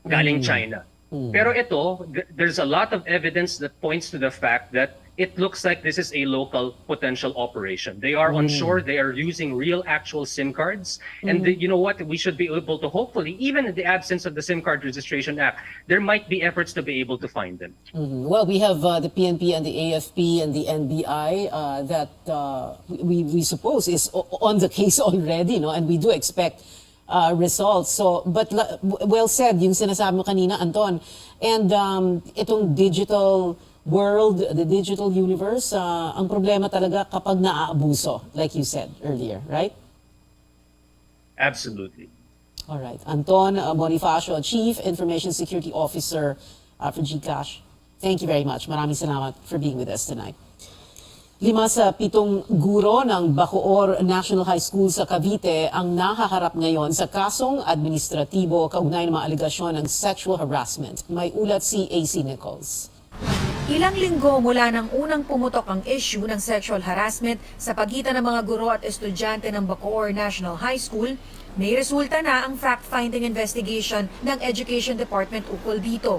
galing China. Pero ito, there's a lot of evidence that points to the fact that it looks like this is a local potential operation. They are onshore, they are using real actual SIM cards. And you know what, we should be able to hopefully, even in the absence of the SIM Card Registration Act, there might be efforts to be able to find them. Well, we have the PNP and the AFP and the NBI that we suppose is on the case already, no? And we do expect results. So, but well said, yung sinasabi mo kanina, Anton. And itong digital world, the digital universe, ang problema talaga kapag naaabuso, like you said earlier, right? Absolutely. All right. Anton Bonifacio, Chief Information Security Officer for GCash. Thank you very much. Maraming salamat for being with us tonight. 5 sa 7 guro ng Bacoor National High School sa Cavite ang nahaharap ngayon sa kasong administratibo kaugnay ng mga alegasyon ng sexual harassment. May ulat si AC Nichols. Ilang linggo mula nang unang pumutok ang issue ng sexual harassment sa pagitan ng mga guro at estudyante ng Bacoor National High School, may resulta na ang fact-finding investigation ng Education Department ukol dito.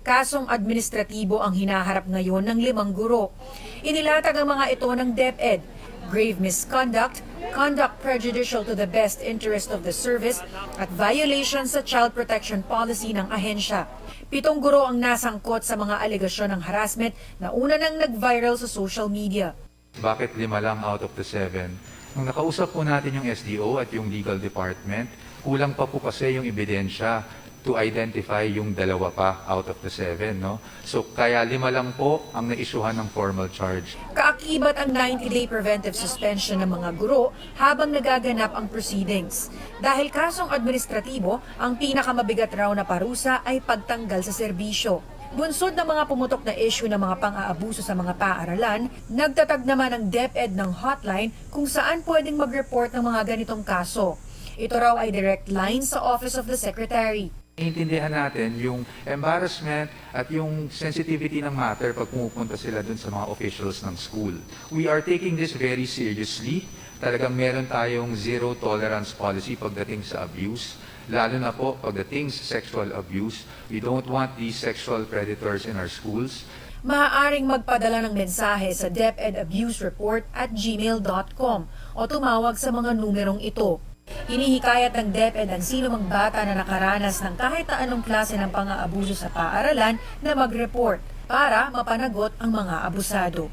Kasong administratibo ang hinaharap ngayon ng 5 guro. Inilatag ang mga ito ng DepEd, grave misconduct, conduct prejudicial to the best interest of the service, at violation sa child protection policy ng ahensya. 7 guro ang nasangkot sa mga alegasyon ng harassment na una nang nag-viral sa social media. Bakit 5 lang out of the 7? Nung nakausap po natin yung SDO at yung legal department, kulang pa po kasi yung ebidensya to identify yung 2 pa out of the 7, no? So kaya 5 lang po ang naisyuhan ng formal charge. Kaakibat ang 90-day preventive suspension ng mga guro habang nagaganap ang proceedings. Dahil kasong administratibo, ang pinakamabigat raw na parusa ay pagtanggal sa serbisyo. Bunsod ng mga pumutok na issue ng mga pang-aabuso sa mga paaralan, nagtatag naman ang DepEd ng hotline kung saan pwedeng mag-report ng mga ganitong kaso. Ito raw ay direct line sa Office of the Secretary. Intindihan natin yung embarrassment at yung sensitivity ng matter pag pumupunta sila dun sa mga officials ng school. We are taking this very seriously. Talagang meron tayong zero tolerance policy pagdating sa abuse. Lalo na po pagdating sa sexual abuse. We don't want these sexual predators in our schools. Maaaring magpadala ng mensahe sa depedabusereport@gmail.com o tumawag sa mga numerong ito. Hinihikayat ng DepEd ang sino mang bata na nakaranas ng kahit na anong klase ng pang-aabuso sa paaralan na mag-report para mapanagot ang mga abusado.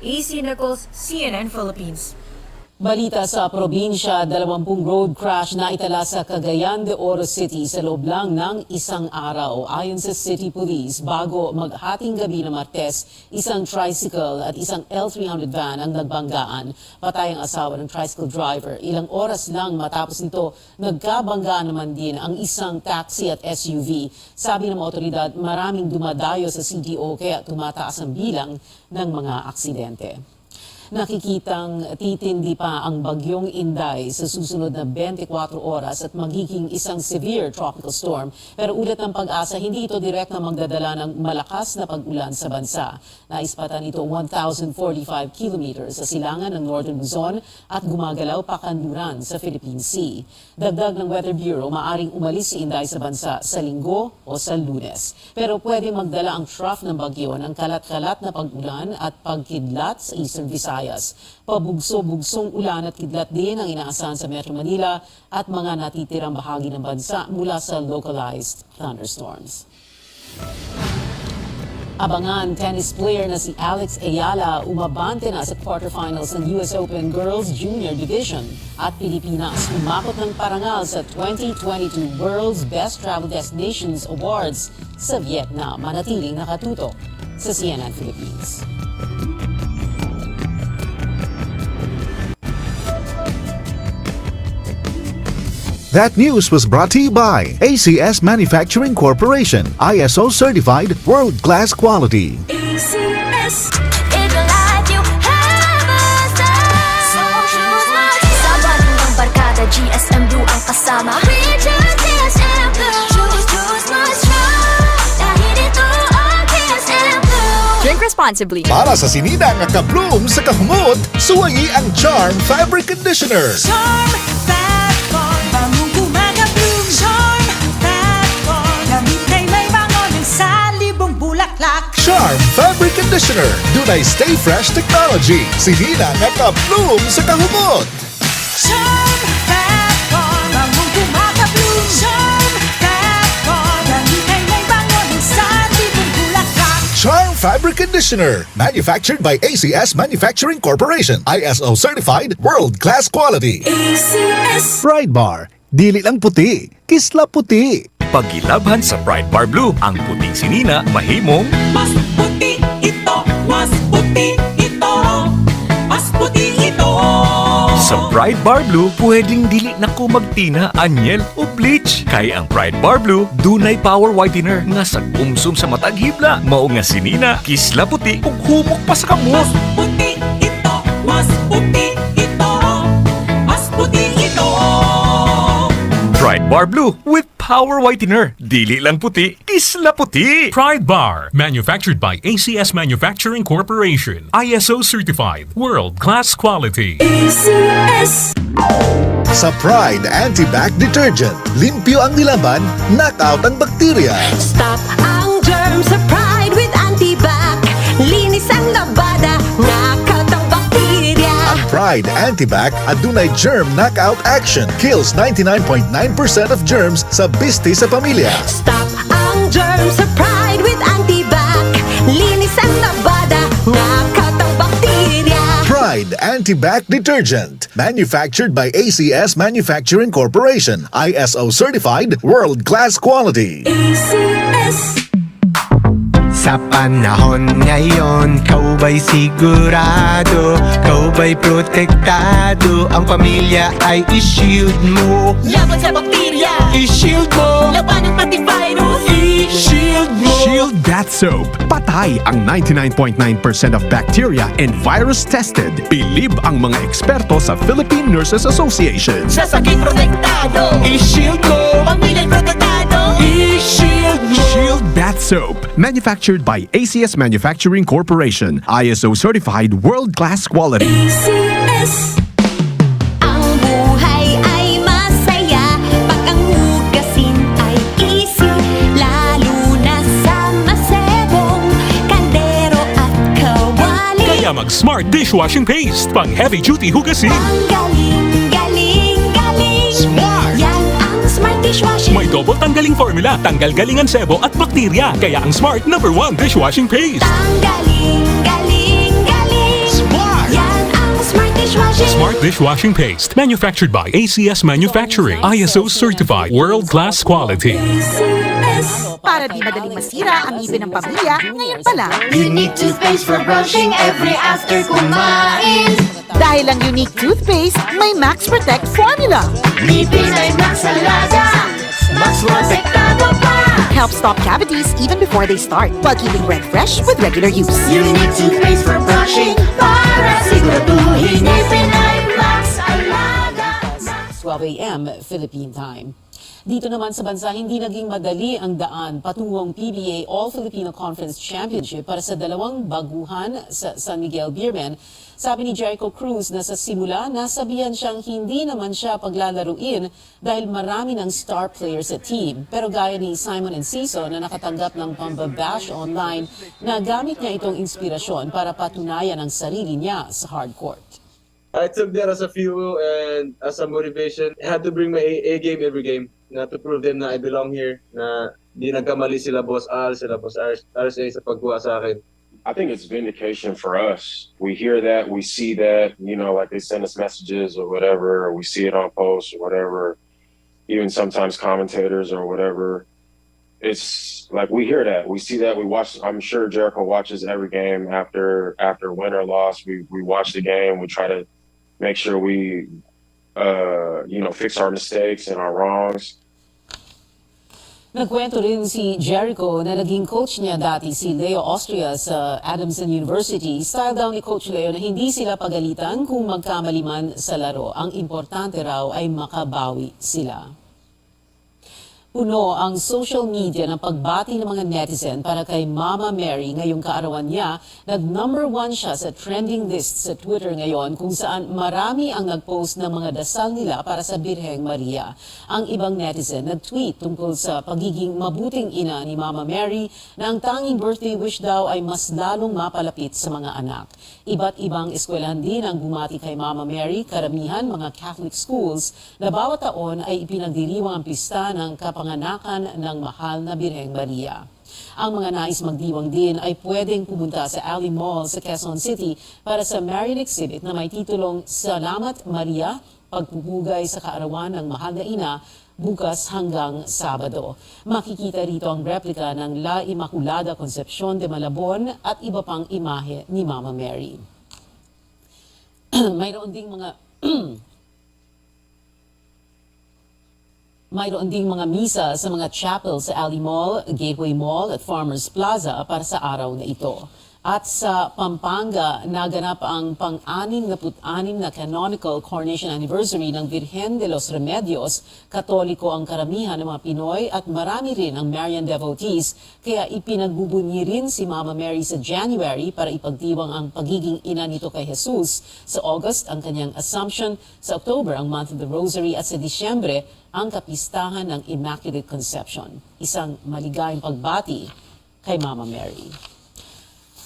AC Nichols, CNN Philippines. Balita sa probinsya, 20 road crash na itala sa Cagayan de Oro City sa loob lang ng isang araw. Ayon sa City Police, bago maghating gabi ng Martes, isang tricycle at isang L300 van ang nagbanggaan. Patay ang asawa ng tricycle driver. Ilang oras lang matapos nito, nagkabanggaan naman din ang isang taxi at SUV. Sabi ng mga otoridad, maraming dumadayo sa CDO kaya tumataas ang bilang ng mga aksidente. Nakikitang titindi pa ang bagyong Inday sa susunod na 24 oras at magiging isang severe tropical storm. Pero ulat ng Pag-asa, hindi ito direct na magdadala ng malakas na pag-ulan sa bansa. Naispatan ito 1,045 kilometers sa silangan ng Northern Luzon at gumagalaw pa kanluran sa Philippine Sea. Dagdag ng Weather Bureau, maaring umalis si Inday sa bansa sa Linggo o sa Lunes. Pero pwede magdala ang trough ng bagyo ng kalat-kalat na pag-ulan at pagkidlat sa Eastern Visayas Visayas. Pabugso-bugsong ulan at kidlat din ang inaasahan sa Metro Manila at mga natitirang bahagi ng bansa mula sa localized thunderstorms. Abangan, tennis player na si Alex Ayala umabante na sa quarterfinals ng US Open Girls Junior Division at Pilipinas umakot ng parangal sa 2022 World's Best Travel Destinations Awards sa Vietnam, manatiling nakatutok sa CNN Philippines. That news was brought to you by ACS Manufacturing Corporation, ISO certified world-class quality. ACS, it'll let you have a style. So choose not. Sa bagong barkada, GSM Blue ang kasama. We choose GSM Blue. Choose not strong. Dahil ito ang GSM Blue. Drink responsibly. Para sa sinina nga ka-bloom sa kahumot, suwayi ang Charm Fabric Conditioner. Charm Fat Bond, bangong kumaka-bloom. Charm Fat Bond, gamit ay may bangon sa libong bulaklak. Charm Fabric Conditioner. Dunay Stay Fresh Technology. Sinina nga ka-bloom sa kahumot. Charm Fat Bond, bangong kumaka-bloom. Charm Fat Bond, gamit ay may bangon sa libong bulaklak. Charm Fabric Conditioner. Manufactured by ACS Manufacturing Corporation. ISO certified world-class quality. ACS. Pride Bar. Dili lang puti. Kisla puti. Pagilabhan sa Pride Bar Blue, ang puting sinina mahimong Mas puti ito, mas puti ito, mas puti ito. sa Pride Bar Blue, pwedeng dili na ko magtina, anyel o bleach. Kaya ang Pride Bar Blue, dunay power whitener nga sa umsum sa matag hibla, mao nga sinina, kisla puti ug humok pa sa kamot. Mas puti ito, mas puti ito, mas puti ito. Pride Bar Blue with power whitener. Dili lang puti, kisla puti. Pride Bar, manufactured by ACS Manufacturing Corporation. ISO certified, world-class quality. ACS. Sa Pride Anti-Bac Detergent, limpyo ang nilaban, knockout ang bakterya. Stop ang germs sa Pride with Antibac. Linis ang labada, knockout ang bakterya. Ang Pride Anti-Bac adunay germ knockout action. Kills 99.9% of germs sa biste sa pamilya. Stop ang germs sa Pride with Antibac. Linis ang labada, knockout ang bakterya. Pride Anti-Bac Detergent. Manufactured by ACS Manufacturing Corporation. ISO certified world-class quality. ACS. Sa panahon ngayon, kau ba'y sigurado? Kau ba'y protektado? Ang pamilya ay i-shield mo. Laban sa bakterya, I-shield mo. labanan pati virus. I-shield mo. Shield That Soap. Patay ang 99.9% of bacteria and virus tested. Bilib ang mga eksperto sa Philippine Nurses Association. Sa sakit protektado, I-shield mo. pamilya'y protektado. I-shield mo. Shield That Soap. Manufactured by ACS Manufacturing Corporation. ISO certified world-class quality. ACS. Ang buhay ay masaya pag ang hugasin ay easy, lalo na sa masebong kaldero at kawali. Kaya mag-Smart Dishwashing Paste, pang heavy-duty hugasin. Ang galing, galing, galing. Smart! Yan ang Smart Dishwashing. May double tanggaling formula, tanggal galingan sebo at bakterya. Kaya ang Smart #1 Dishwashing Paste. Ang galing, galing, galing. Smart! Yan ang Smart Dishwashing. Smart Dishwashing Paste, manufactured by ACS Manufacturing. ISO certified, world-class quality. ACS. Para di madaling masira ang ngipin ng pamilya, ngayon pa lang. Unique toothpaste for brushing every after kumain. Dahil ang unique toothpaste, may Max Protect formula. Ngipin ay Max Alaga, Max Protektado pa. Helps stop cavities even before they start, while keeping breath fresh with regular use. Unique toothpaste for brushing para siguraduhin ngipin ay Max Alaga. 12 a.m. Philippine time. Dito naman sa bansa, hindi naging madali ang daan patungong PBA All-Filipino Conference Championship para sa dalawang baguhan sa San Miguel Beermen. Sabi ni Jericho Cruz na sa simula, nasabihan siyang hindi naman siya paglalaruin dahil marami ng star players sa team. Pero gaya ni Simon Enciso na nakatanggap ng pambabash online, nagamit niya itong inspirasyon para patunayan ang sarili niya sa hardcourt. I took that as a fuel and as a motivation. I had to bring my A game every game na to prove them na I belong here, na di nagkamali sila Boss Al, sila Boss RSA sa pagkuha sa akin. I think it's vindication for us. We hear that, we see that, you know, like they send us messages or whatever, or we see it on posts or whatever, even sometimes commentators or whatever. It's like we hear that, we see that, we watch. I'm sure Jericho watches every game after win or loss. We watch the game, we try to make sure we, fix our mistakes and our wrongs. Nagkwento rin si Jericho na naging coach niya dati si Leo Austria sa Adamson University. Style daw ni Coach Leo na hindi sila pagalitan kung magkamali man sa laro. Ang importante raw ay makabawi sila. Puno ang social media ng pagbati ng mga netizen para kay Mama Mary ngayong kaarawan niya. Nag-number 1 siya sa trending list sa Twitter ngayon kung saan marami ang nag-post ng mga dasal nila para sa Birheng Maria. Ang ibang netizen nag-tweet tungkol sa pagiging mabuting ina ni Mama Mary na ang tanging birthday wish daw ay mas lalong mapalapit sa mga anak. Iba't ibang eskwelahan din ang bumati kay Mama Mary, karamihan mga Catholic schools na bawat taon ay ipinagdiriwang ang pista ng kapanganakan ng mahal na Birheng Maria. Ang mga nais magdiwang din ay pwedeng pumunta sa Alley Mall sa Quezon City para sa Marian exhibit na may titulong Salamat Maria, pagpupugay sa kaarawan ng mahal na ina, bukas hanggang Sabado. Makikita rito ang replika ng La Immaculada Concepcion de Malabon at iba pang imahe ni Mama Mary. Mayroon ding mga misa sa mga chapel sa Alley Mall, Gateway Mall at Farmers Plaza para sa araw na ito. At sa Pampanga, naganap ang pang-66 na canonical coronation anniversary ng Virgen de los Remedios. Katoliko ang karamihan ng mga Pinoy at marami rin ang Marian devotees, kaya ipinagbubunyi rin si Mama Mary sa January para ipagdiwang ang pagiging ina nito kay Jesus. Sa August, ang kanyang Assumption, sa October, ang Month of the Rosary at sa Disyembre, ang kapistahan ng Immaculate Conception. Isang maligayang pagbati kay Mama Mary.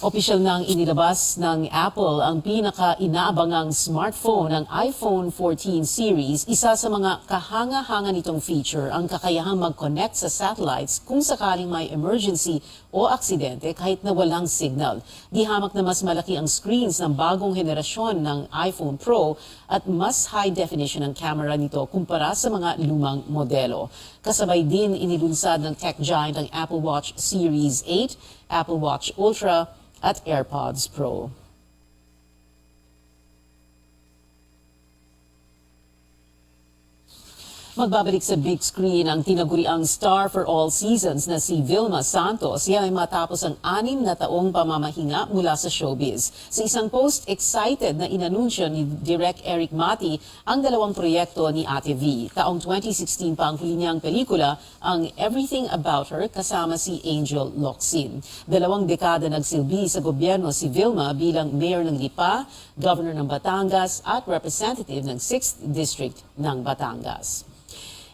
Opisyal nang inilabas ng Apple ang pinaka-inaabangang smartphone ng iPhone 14 series. Isa sa mga kahanga-hanga nitong feature ang kakayahang mag-connect sa satellites kung sakaling may emergency o aksidente kahit na walang signal. Di hamak na mas malaki ang screens ng bagong henerasyon ng iPhone Pro at mas high definition ang camera nito kumpara sa mga lumang modelo. Kasabay din inilunsad ng tech giant ang Apple Watch Series 8, Apple Watch Ultra, at AirPods Pro. Magbabalik sa big screen ang tinaguriang star for all seasons na si Vilma Santos. Yan ay matapos ang 6 na taong pamamahinga mula sa showbiz. Sa isang post, excited na inanunsyo ni Direk Eric Mati ang dalawang proyekto ni Ate V. Taong 2016 pa ang huli niyang pelikula, ang Everything About Her kasama si Angel Locsin. 2 dekada nagsilbi sa gobyerno si Vilma bilang mayor ng Lipa, governor ng Batangas at representative ng 6th District ng Batangas.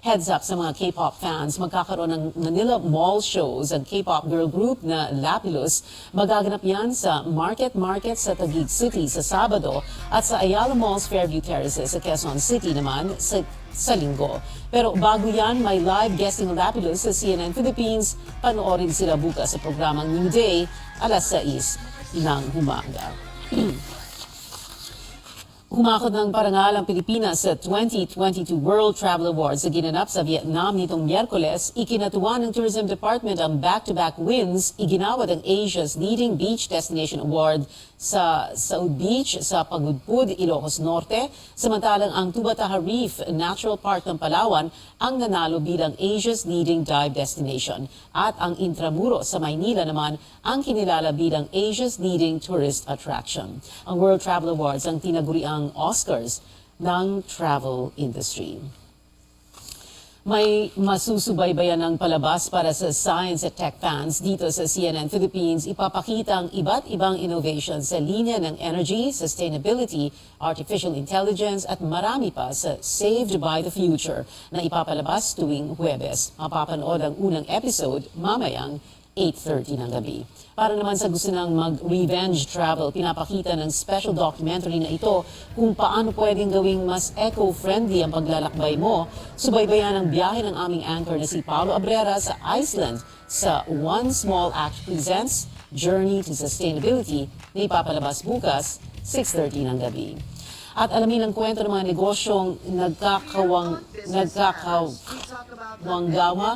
Heads up sa mga K-pop fans, magkakaroon ng Manila Mall shows ang K-pop girl group na Lapilus. Magaganap yan sa Market sa Taguig City sa Sabado at sa Ayala Mall's Fairview Terraces sa Quezon City naman sa Linggo. Pero bago yan, may live guesting Lapilus sa CNN Philippines. Panoorin sila bukas sa programang New Day, alas 6 ng umaga. Humakot ng parangal ang Pilipinas sa 2022 World Travel Awards na ginanap sa Vietnam nitong Miyerkules. Ikinatuwa ng Tourism Department ang back-to-back wins. Iginawad ang Asia's Leading Beach Destination Award sa South Beach sa Pagudpud, Ilocos Norte. Samantalang ang Tubataha Reef Natural Park ng Palawan ang nanalo bilang Asia's Leading Dive Destination. At ang Intramuros sa Maynila naman ang kinilala bilang Asia's Leading Tourist Attraction. Ang World Travel Awards ang tinaguri ang Oscars ng travel industry. May masusubaybayan ng palabas para sa science at tech fans dito sa CNN Philippines. Ipapakita ang iba't ibang innovation sa linya ng energy, sustainability, artificial intelligence at marami pa sa Saved by the Future na ipapalabas tuwing Huwebes. Mapapanood ang unang episode mamayang 8:30 ng gabi. Para naman sa gusto ng mag-revenge travel, pinapakita ng special documentary na ito kung paano pwedeng gawing mas eco-friendly ang paglalakbay mo. Subaybayan ang biyahe ng aming anchor na si Paolo Abrera sa Iceland sa One Small Act Presents Journey to Sustainability na ipapalabas bukas 6:30 ng gabi. At alamin ang kwento ng mga negosyong nagkakawanggawa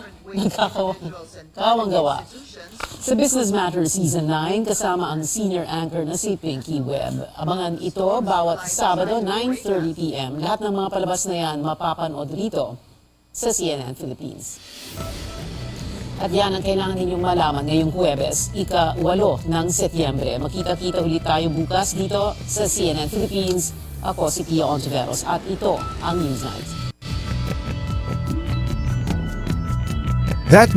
sa Business Matters Season 9 kasama ang senior anchor na si Pinky Webb. Abangan ito bawat Sabado 9:30 p.m. Lahat ng mga palabas na yan mapapanood rito sa CNN Philippines. At yan ang kailangan ninyong malaman ngayong Huwebes, ika-8 ng Setyembre. Makita-kita ulit tayo bukas dito sa CNN Philippines. Ako si Pia HONTIVEROS at ito ang Newsnight. That